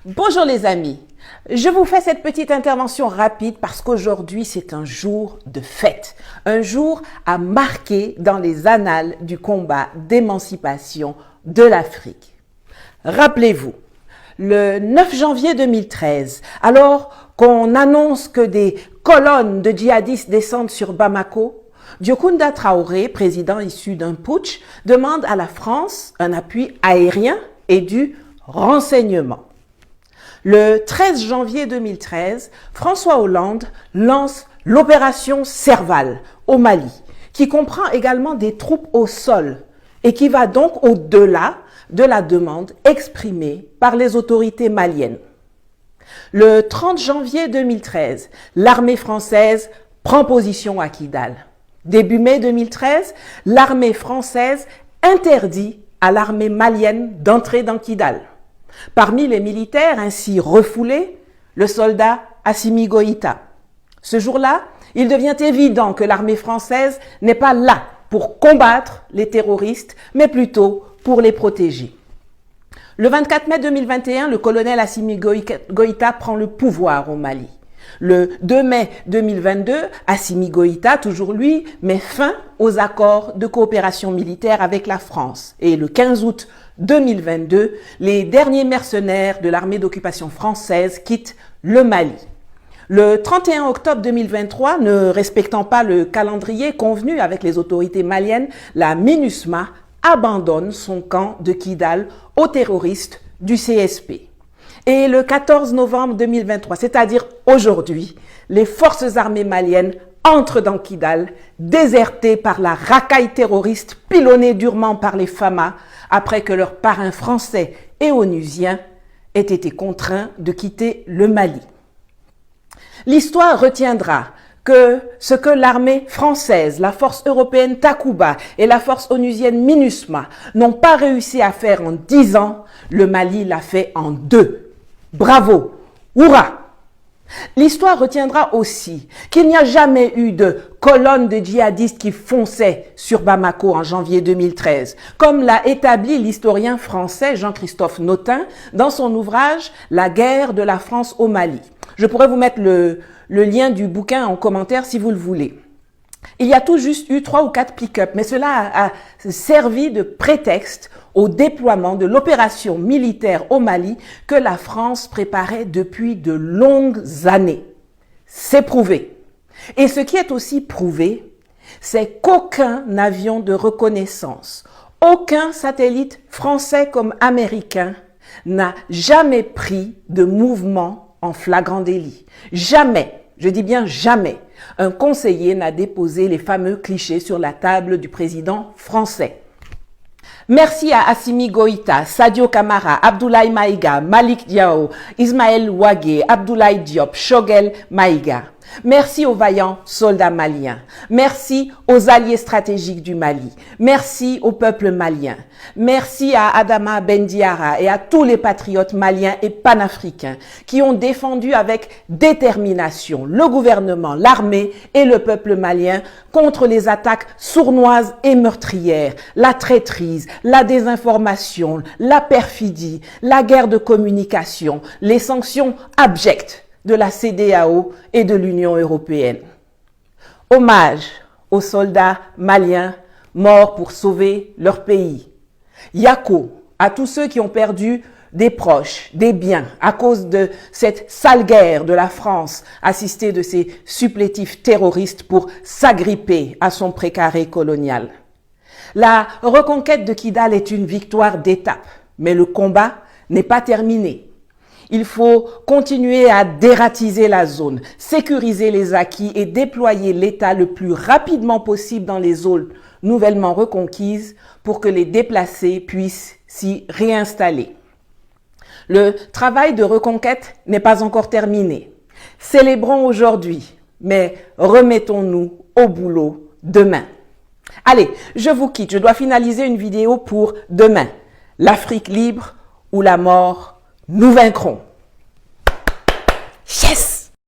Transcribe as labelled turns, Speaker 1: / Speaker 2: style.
Speaker 1: Bonjour les amis, je vous fais cette petite intervention rapide parce qu'aujourd'hui c'est un jour de fête, un jour à marquer dans les annales du combat d'émancipation de l'Afrique. Rappelez-vous, le 9 janvier 2013, alors qu'on annonce que des colonnes de djihadistes descendent sur Bamako, Diokounda Traoré, président issu d'un putsch, demande à la France un appui aérien et du renseignement. Le 13 janvier 2013, François Hollande lance l'opération Serval au Mali, qui comprend également des troupes au sol et qui va donc au-delà de la demande exprimée par les autorités maliennes. Le 30 janvier 2013, l'armée française prend position à Kidal. Début mai 2013, l'armée française interdit à l'armée malienne d'entrer dans Kidal. Parmi les militaires ainsi refoulés, le soldat Assimi Goïta. Ce jour-là, il devient évident que l'armée française n'est pas là pour combattre les terroristes, mais plutôt pour les protéger. Le 24 mai 2021, le colonel Assimi Goïta prend le pouvoir au Mali. Le 2 mai 2022, Assimi Goïta, toujours lui, met fin aux accords de coopération militaire avec la France. Et le 15 août 2022, les derniers mercenaires de l'armée d'occupation française quittent le Mali. Le 31 octobre 2023, ne respectant pas le calendrier convenu avec les autorités maliennes, la MINUSMA abandonne son camp de Kidal aux terroristes du CSP. Et le 14 novembre 2023, c'est-à-dire aujourd'hui, les forces armées maliennes entrent dans Kidal, désertées par la racaille terroriste pilonnée durement par les Fama, après que leurs parrains français et onusiens aient été contraints de quitter le Mali. L'histoire retiendra que ce que l'armée française, la force européenne Takuba et la force onusienne MINUSMA n'ont pas réussi à faire en 10 ans, le Mali l'a fait en 2. Bravo! Hurrah! L'histoire retiendra aussi qu'il n'y a jamais eu de colonne de djihadistes qui fonçaient sur Bamako en janvier 2013, comme l'a établi l'historien français Jean-Christophe Notin dans son ouvrage « La guerre de la France au Mali ». Je pourrais vous mettre le lien du bouquin en commentaire si vous le voulez. Il y a tout juste eu 3 ou 4 pick-up, mais cela a servi de prétexte au déploiement de l'opération militaire au Mali que la France préparait depuis de longues années. C'est prouvé. Et ce qui est aussi prouvé, c'est qu'aucun avion de reconnaissance, aucun satellite français comme américain n'a jamais pris de mouvement en flagrant délit. Jamais. Je dis bien jamais, un conseiller n'a déposé les fameux clichés sur la table du président français. Merci à Assimi Goïta, Sadio Kamara, Abdoulaye Maïga, Malik Diao, Ismaël Ouagé, Abdoulaye Diop, Choguel Maïga. Merci aux vaillants soldats maliens. Merci aux alliés stratégiques du Mali. Merci au peuple malien. Merci à Adama Bendiara et à tous les patriotes maliens et panafricains qui ont défendu avec détermination le gouvernement, l'armée et le peuple malien contre les attaques sournoises et meurtrières, la traîtrise, la désinformation, la perfidie, la guerre de communication, les sanctions abjectes de la CEDEAO et de l'Union européenne. Hommage aux soldats maliens morts pour sauver leur pays. Yako à tous ceux qui ont perdu des proches, des biens à cause de cette sale guerre de la France assistée de ces supplétifs terroristes pour s'agripper à son précaré colonial. La reconquête de Kidal est une victoire d'étape, mais le combat n'est pas terminé. Il faut continuer à dératiser la zone, sécuriser les acquis et déployer l'État le plus rapidement possible dans les zones nouvellement reconquises pour que les déplacés puissent s'y réinstaller. Le travail de reconquête n'est pas encore terminé. Célébrons aujourd'hui, mais remettons-nous au boulot demain. Allez, je vous quitte. Je dois finaliser une vidéo pour demain. L'Afrique libre ou la mort, nous vaincrons. Yes!